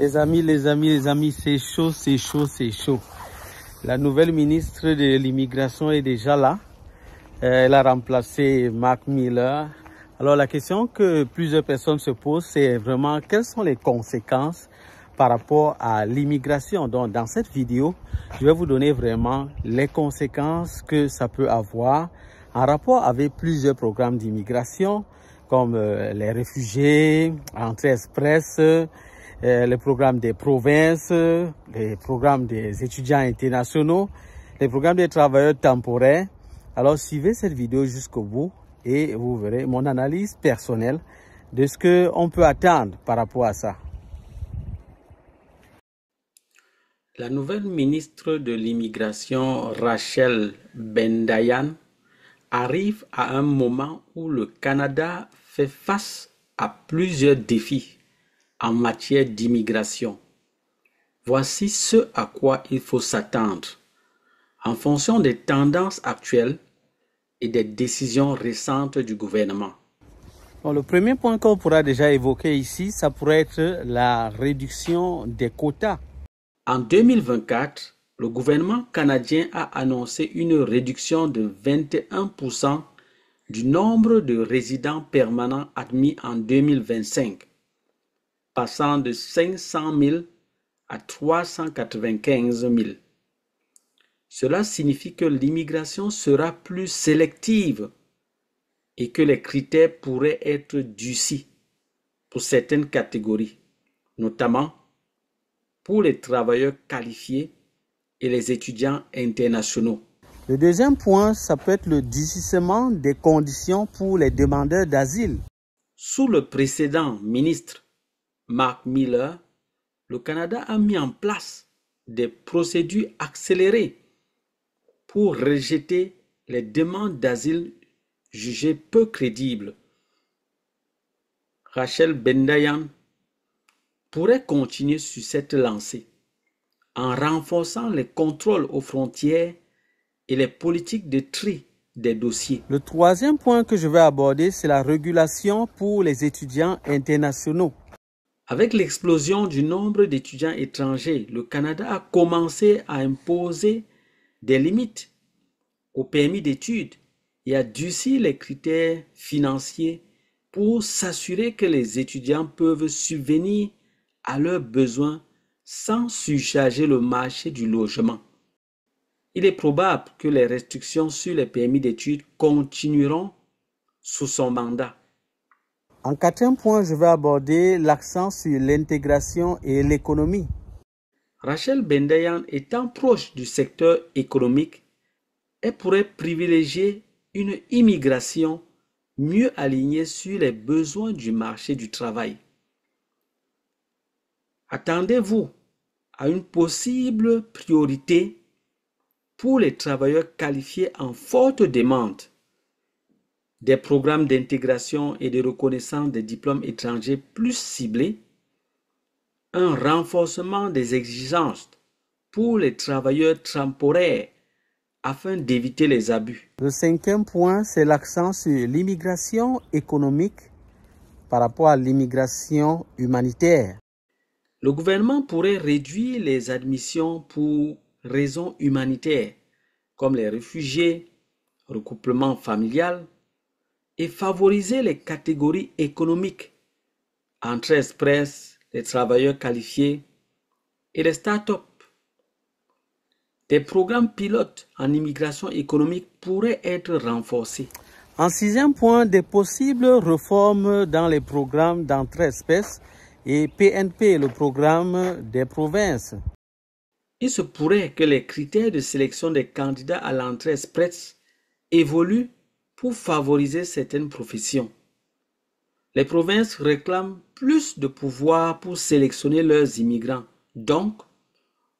Les amis, c'est chaud, c'est chaud, c'est chaud. La nouvelle ministre de l'immigration est déjà là. Elle a remplacé Mac Miller. Alors la question que plusieurs personnes se posent, c'est vraiment quelles sont les conséquences par rapport à l'immigration. Donc dans cette vidéo, je vais vous donner vraiment les conséquences que ça peut avoir en rapport avec plusieurs programmes d'immigration, comme les réfugiés, entrée express, les programmes des provinces, les programmes des étudiants internationaux, les programmes des travailleurs temporaires. Alors suivez cette vidéo jusqu'au bout et vous verrez mon analyse personnelle de ce qu'on peut attendre par rapport à ça. La nouvelle ministre de l'immigration, Rachel Bendayan, arrive à un moment où le Canada fait face à plusieurs défis en matière d'immigration. Voici ce à quoi il faut s'attendre en fonction des tendances actuelles et des décisions récentes du gouvernement. Bon, le premier point qu'on pourra déjà évoquer ici, ça pourrait être la réduction des quotas. En 2024, le gouvernement canadien a annoncé une réduction de 21% du nombre de résidents permanents admis en 2025, passant de 500 000 à 395 000. Cela signifie que l'immigration sera plus sélective et que les critères pourraient être durcis pour certaines catégories, notamment pour les travailleurs qualifiés et les étudiants internationaux. Le deuxième point, ça peut être le durcissement des conditions pour les demandeurs d'asile. Sous le précédent ministre Mac Miller, le Canada a mis en place des procédures accélérées pour rejeter les demandes d'asile jugées peu crédibles. Rachel Bendayan pourrait continuer sur cette lancée en renforçant les contrôles aux frontières et les politiques de tri des dossiers. Le troisième point que je vais aborder, c'est la régulation pour les étudiants internationaux. Avec l'explosion du nombre d'étudiants étrangers, le Canada a commencé à imposer des limites au permis d'études et à durcir les critères financiers pour s'assurer que les étudiants peuvent subvenir à leurs besoins sans surcharger le marché du logement. Il est probable que les restrictions sur les permis d'études continueront sous son mandat. En quatrième point, je vais aborder l'accent sur l'intégration et l'économie. Rachel Bendayan étant proche du secteur économique, elle pourrait privilégier une immigration mieux alignée sur les besoins du marché du travail. Attendez-vous à une possible priorité pour les travailleurs qualifiés en forte demande, des programmes d'intégration et de reconnaissance des diplômes étrangers plus ciblés, un renforcement des exigences pour les travailleurs temporaires afin d'éviter les abus. Le cinquième point, c'est l'accent sur l'immigration économique par rapport à l'immigration humanitaire. Le gouvernement pourrait réduire les admissions pour raisons humanitaires, comme les réfugiés, regroupement familial, et favoriser les catégories économiques, entrée express, les travailleurs qualifiés et les start-up. Des programmes pilotes en immigration économique pourraient être renforcés. En sixième point, des possibles réformes dans les programmes d'entrée express et PNP, le programme des provinces. Il se pourrait que les critères de sélection des candidats à l'entrée express évoluent pour favoriser certaines professions. Les provinces réclament plus de pouvoir pour sélectionner leurs immigrants. Donc,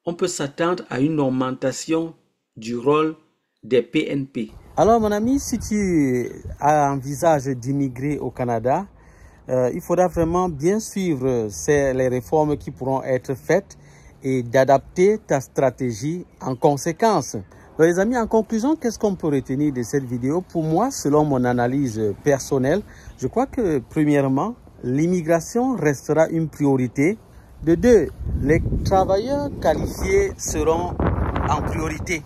on peut s'attendre à une augmentation du rôle des PNP. Alors, mon ami, si tu envisages d'immigrer au Canada, il faudra vraiment bien suivre les réformes qui pourront être faites et d'adapter ta stratégie en conséquence. Donc, les amis, en conclusion, qu'est-ce qu'on peut retenir de cette vidéo? Pour moi, selon mon analyse personnelle, je crois que premièrement, l'immigration restera une priorité De 2, les travailleurs qualifiés seront en priorité.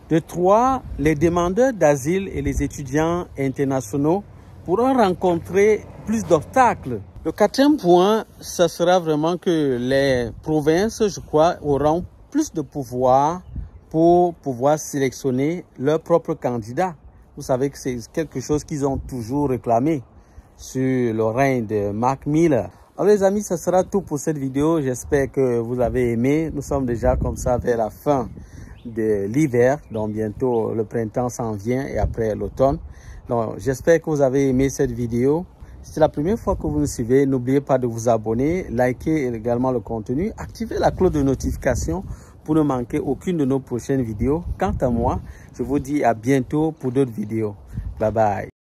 De 3, les demandeurs d'asile et les étudiants internationaux pourront rencontrer plus d'obstacles. Le 4e point, ce sera vraiment que les provinces, je crois, auront plus de pouvoir pour pouvoir sélectionner leurs propres candidats. Vous savez que c'est quelque chose qu'ils ont toujours réclamé sur le règne de Mac Miller. Alors les amis, ce sera tout pour cette vidéo. J'espère que vous avez aimé. Nous sommes déjà comme ça vers la fin de l'hiver. Donc bientôt le printemps s'en vient et après l'automne. Donc j'espère que vous avez aimé cette vidéo. Si c'est la première fois que vous nous suivez, n'oubliez pas de vous abonner, liker également le contenu, activez la cloche de notification pour ne manquer aucune de nos prochaines vidéos. Quant à moi, je vous dis à bientôt pour d'autres vidéos. Bye bye.